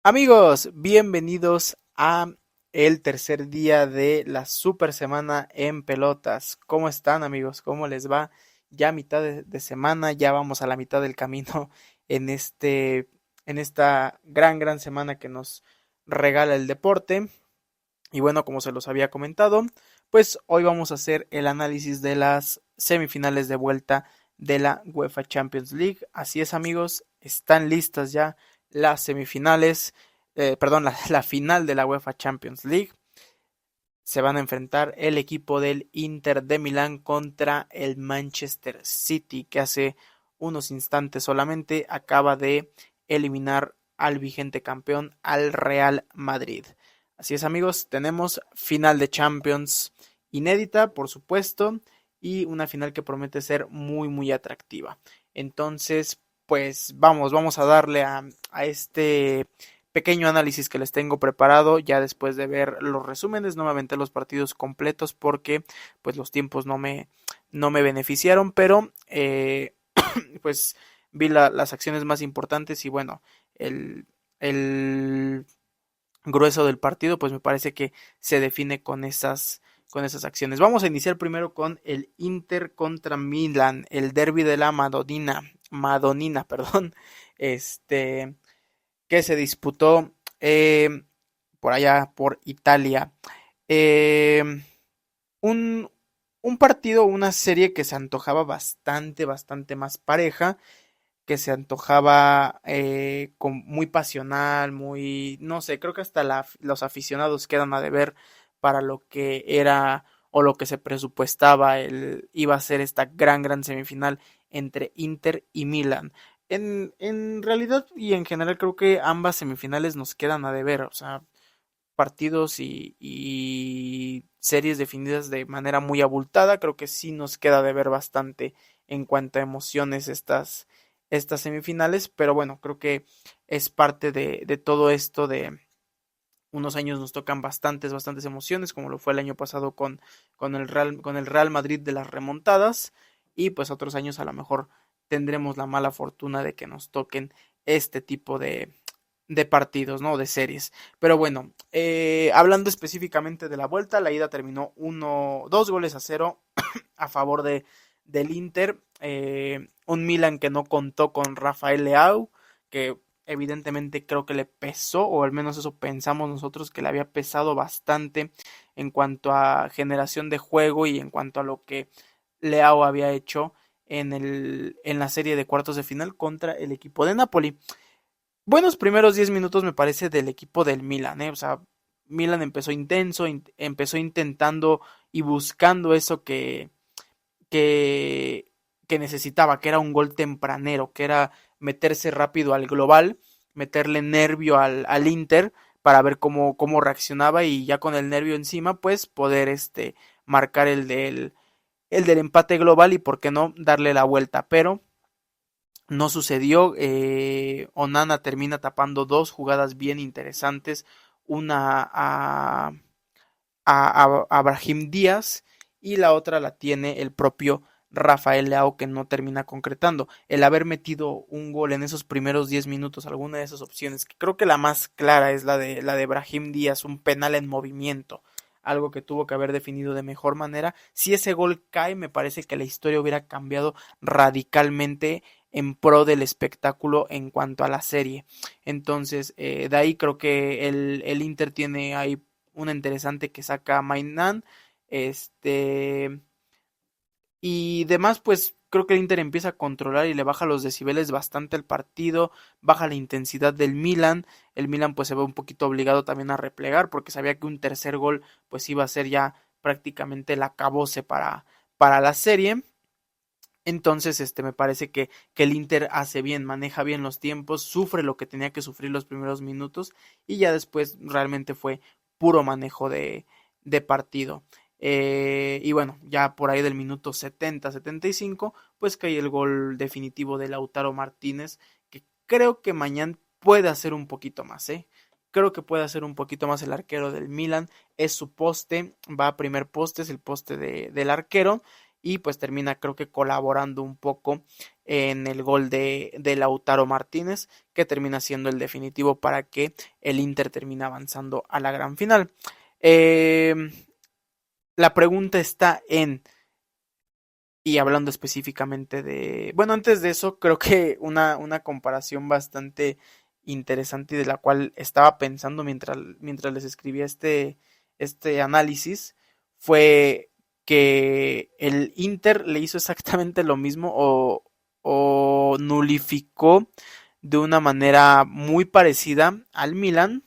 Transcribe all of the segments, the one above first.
Amigos, bienvenidos a el tercer día de la super semana en pelotas. ¿Cómo están, amigos? ¿Cómo les va? Ya mitad de semana, ya vamos a la mitad del camino en en esta gran semana que nos regala el deporte. Y bueno, como se los había comentado, pues hoy vamos a hacer el análisis de las semifinales de vuelta de la UEFA Champions League. Así es, amigos, están listas ya las semifinales, perdón, la final de la UEFA Champions League. Se van a enfrentar el equipo del Inter de Milán contra el Manchester City, que hace unos instantes solamente acaba de eliminar al vigente campeón, al Real Madrid. Así es, amigos, tenemos final de Champions inédita, por supuesto, y una final que promete ser muy atractiva. Entonces, pues vamos a darle a este pequeño análisis que les tengo preparado ya después de ver los resúmenes. No me aventé los partidos completos porque pues los tiempos no me beneficiaron, pero pues vi las acciones más importantes y bueno, el grueso del partido pues me parece que se define con esas acciones. Vamos a iniciar primero con el Inter contra Milan, el derby de la Madonina, perdón, este que se disputó por allá, por Italia. Eh, un, un partido, una serie que se antojaba bastante más pareja, que se antojaba muy pasional, muy, no sé, creo que hasta los aficionados quedan a deber para lo que era o lo que se presupuestaba iba a ser esta gran semifinal entre Inter y Milan. En realidad y en general creo que ambas semifinales nos quedan a deber, o sea, partidos y series definidas de manera muy abultada, creo que sí nos queda de ver bastante en cuanto a emociones estas semifinales, pero bueno, creo que es parte de todo esto de unos años nos tocan bastantes emociones, como lo fue el año pasado con el Real Madrid de las remontadas, y pues otros años a lo mejor tendremos la mala fortuna de que nos toquen este tipo de partidos, ¿no? De series. Pero bueno, hablando específicamente de la vuelta, la ida terminó 2-0 a favor del Inter. Un Milan que no contó con Rafael Leao, que evidentemente creo que le pesó, o al menos eso pensamos nosotros, que le había pesado bastante en cuanto a generación de juego y en cuanto a lo que Leao había hecho en la serie de cuartos de final contra el equipo de Napoli. Buenos primeros 10 minutos me parece del equipo del Milan, ¿eh? O sea, Milan empezó intenso, empezó intentando y buscando eso que, que necesitaba, que era un gol tempranero, que era meterse rápido al global, meterle nervio al Inter para ver cómo reaccionaba y ya con el nervio encima, pues poder marcar el del empate global y por qué no darle la vuelta. Pero no sucedió. Onana termina tapando dos jugadas bien interesantes. Una a Brahim Díaz y la otra la tiene el propio Rafael Leao que no termina concretando. El haber metido un gol en esos primeros 10 minutos, alguna de esas opciones, que creo que la más clara es la de Brahim Díaz, un penal en movimiento, algo que tuvo que haber definido de mejor manera. Si ese gol cae, me parece que la historia hubiera cambiado radicalmente en pro del espectáculo en cuanto a la serie. Entonces, de ahí creo que el Inter tiene ahí una interesante que saca Mainan, este, y demás, pues creo que el Inter empieza a controlar y le baja los decibeles bastante al partido, baja la intensidad del Milan, el Milan pues se ve un poquito obligado también a replegar porque sabía que un tercer gol pues iba a ser ya prácticamente el acabose para la serie. Entonces, me parece que el Inter hace bien, maneja bien los tiempos, sufre lo que tenía que sufrir los primeros minutos y ya después realmente fue puro manejo de partido. Y bueno, ya por ahí del minuto 70-75, pues cae el gol definitivo de Lautaro Martínez, que creo que mañana puede hacer un poquito más, ¿eh? Creo que puede hacer un poquito más el arquero del Milan, es su poste, va a primer poste, es el poste del arquero y pues termina creo que colaborando un poco en el gol de Lautaro Martínez, que termina siendo el definitivo para que el Inter termine avanzando a la gran final. Eh, la pregunta está en, y hablando específicamente de, bueno, antes de eso, creo que una comparación bastante interesante y de la cual estaba pensando mientras les escribía este análisis fue que el Inter le hizo exactamente lo mismo o nulificó de una manera muy parecida al Milan,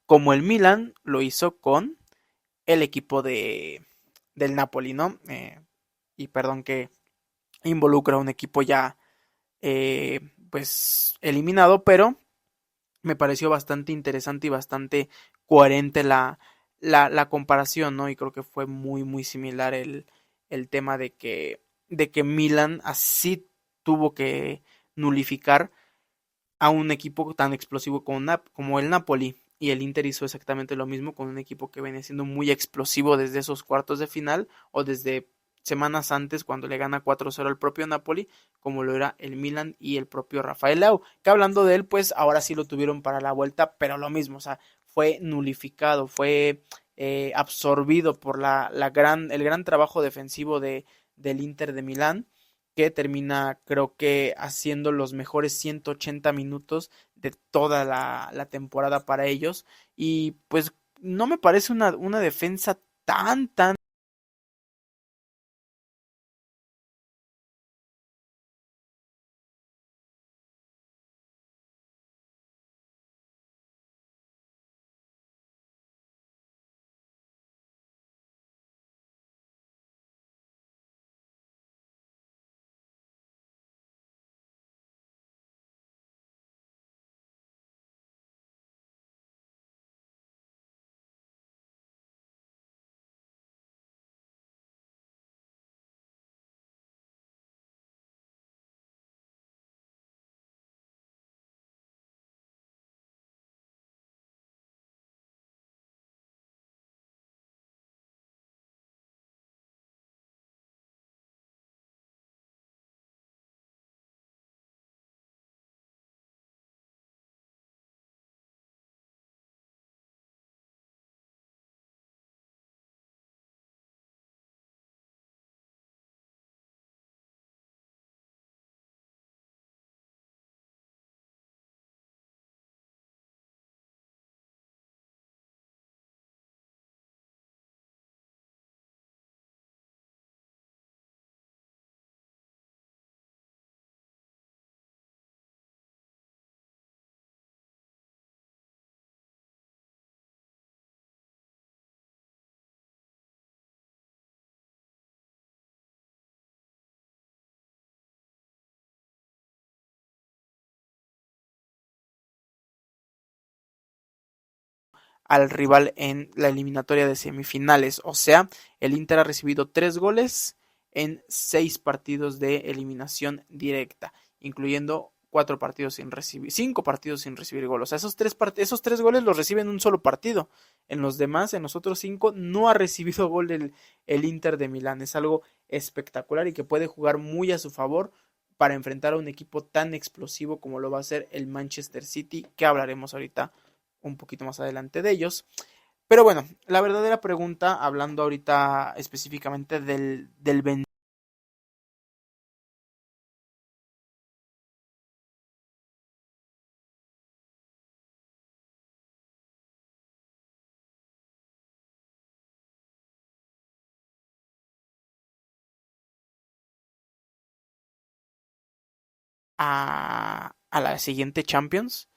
como el Milan lo hizo con el equipo del Napoli, ¿no? Y perdón que involucra a un equipo ya pues eliminado, pero me pareció bastante interesante y bastante coherente la comparación, ¿no? Y creo que fue muy, muy similar el tema de que Milan así tuvo que nulificar a un equipo tan explosivo como el Napoli. Y el Inter hizo exactamente lo mismo con un equipo que venía siendo muy explosivo desde esos cuartos de final o desde semanas antes cuando le gana 4-0 al propio Napoli, como lo era el Milan y el propio Rafael Leao, que hablando de él, pues ahora sí lo tuvieron para la vuelta, pero lo mismo, o sea, fue nulificado, fue absorbido por el gran trabajo defensivo del Inter de Milán, que termina creo que haciendo los mejores 180 minutos de toda la temporada para ellos y pues no me parece una defensa tan al rival en la eliminatoria de semifinales. O sea, el Inter ha recibido 3 goles en 6 partidos de eliminación directa, incluyendo 4 partidos sin recibir, 5 partidos sin recibir gol. O sea, esos 3 goles los recibe en un solo partido. En los demás, en los otros 5, no ha recibido gol el Inter de Milán. Es algo espectacular y que puede jugar muy a su favor para enfrentar a un equipo tan explosivo como lo va a ser el Manchester City, que hablaremos ahorita un poquito más adelante de ellos. Pero bueno, la verdadera pregunta, hablando ahorita específicamente del a la siguiente Champions,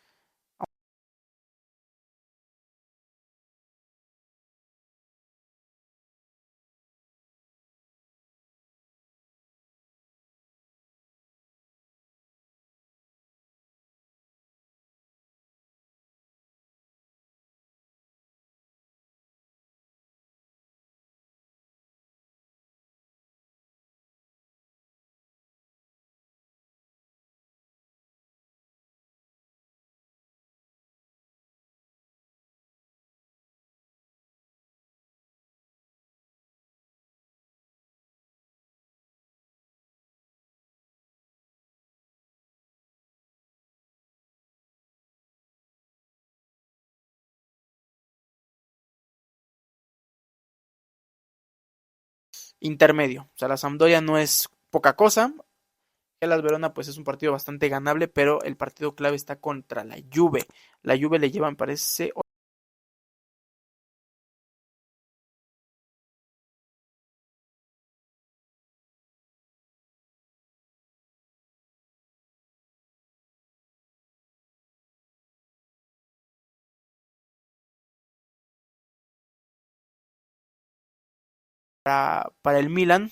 intermedio. O sea, la Sampdoria no es poca cosa. El Verona pues es un partido bastante ganable, pero el partido clave está contra la Juve. La Juve le llevan, parece, para el Milan,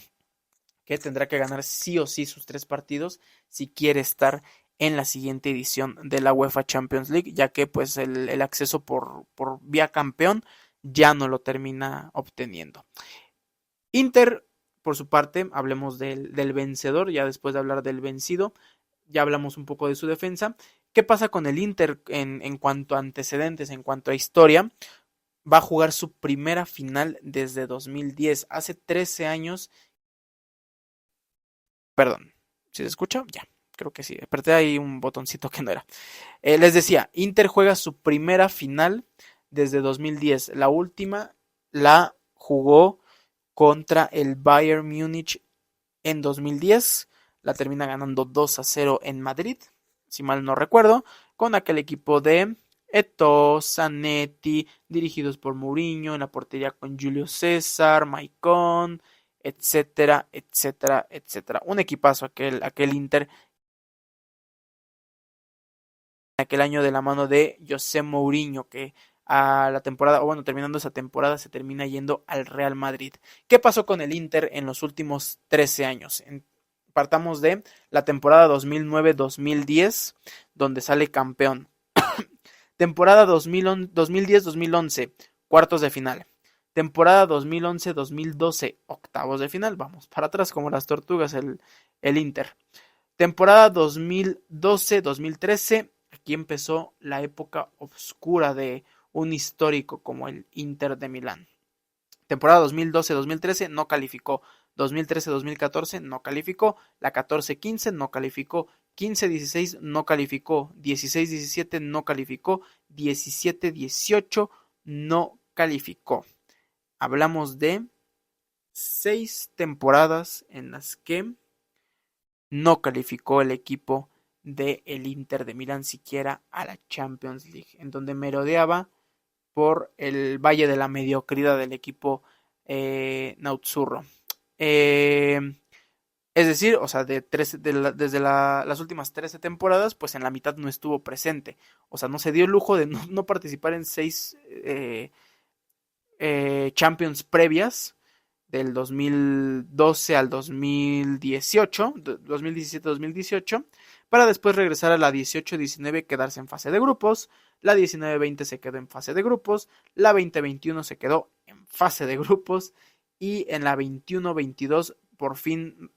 que tendrá que ganar sí o sí sus 3 partidos si quiere estar en la siguiente edición de la UEFA Champions League, ya que pues el acceso por vía campeón ya no lo termina obteniendo. Inter, por su parte, hablemos del vencedor, ya después de hablar del vencido, ya hablamos un poco de su defensa. ¿Qué pasa con el Inter en cuanto a antecedentes, en cuanto a historia? Va a jugar su primera final desde 2010, hace 13 años. Perdón, ¿si se escucha? Ya, creo que sí, apreté ahí un botoncito que no era. Les decía, Inter juega su primera final desde 2010, la última la jugó contra el Bayern Múnich en 2010, la termina ganando 2-0 en Madrid, si mal no recuerdo, con aquel equipo de Eto'o, Zanetti, dirigidos por Mourinho, en la portería con Julio César, Maicon, etcétera, etcétera, etcétera. Un equipazo aquel Inter, aquel año de la mano de José Mourinho, que a la temporada, o bueno, terminando esa temporada, se termina yendo al Real Madrid. ¿Qué pasó con el Inter en los últimos 13 años? Partamos de la temporada 2009-2010, donde sale campeón. Temporada 2010-2011, cuartos de final. Temporada 2011-2012, octavos de final. Vamos para atrás como las tortugas el Inter. Temporada 2012-2013, aquí empezó la época oscura de un histórico como el Inter de Milán. Temporada 2012-2013 no calificó, 2013-2014 no calificó, la 14-15 no calificó, 15-16 no calificó, 16-17 no calificó, 17-18 no calificó. Hablamos de 6 temporadas en las que no calificó el equipo del Inter de Milán siquiera a la Champions League, en donde merodeaba por el valle de la mediocridad del equipo Nautzurro. Es decir, o sea, desde las últimas 13 temporadas, pues en la mitad no estuvo presente. O sea, no se dio el lujo de no participar en 6 Champions previas del 2012 al 2018, 2017-2018, para después regresar a la 18-19, quedarse en fase de grupos, la 19-20 se quedó en fase de grupos, la 20-21 se quedó en fase de grupos, y en la 21-22 por fin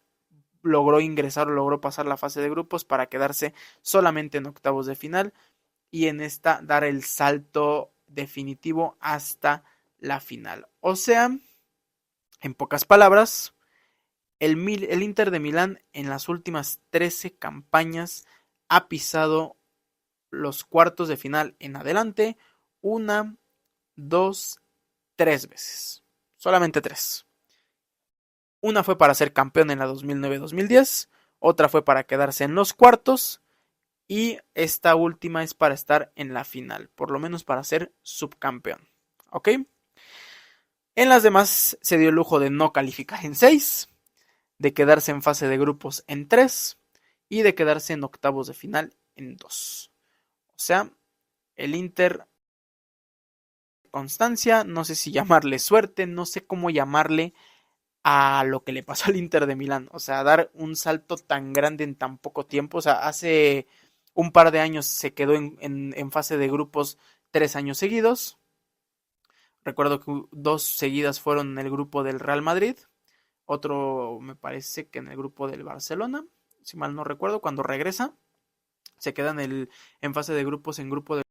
logró ingresar o logró pasar la fase de grupos para quedarse solamente en octavos de final, y en esta dar el salto definitivo hasta la final. O sea, en pocas palabras, el Inter de Milán en las últimas 13 campañas ha pisado los cuartos de final en adelante 1, 2, 3 veces. Solamente 3. Una fue para ser campeón en la 2009-2010, otra fue para quedarse en los cuartos, y esta última es para estar en la final, por lo menos para ser subcampeón. ¿Ok? En las demás se dio el lujo de no calificar en 6, de quedarse en fase de grupos en 3 y de quedarse en octavos de final en 2. O sea, el Inter, constancia, no sé si llamarle suerte, no sé cómo llamarle a lo que le pasó al Inter de Milán. O sea, dar un salto tan grande en tan poco tiempo. O sea, hace un par de años se quedó en fase de grupos 3 años seguidos. Recuerdo que 2 seguidas fueron en el grupo del Real Madrid. Otro me parece que en el grupo del Barcelona, si mal no recuerdo, cuando regresa, se queda en fase de grupos en grupo de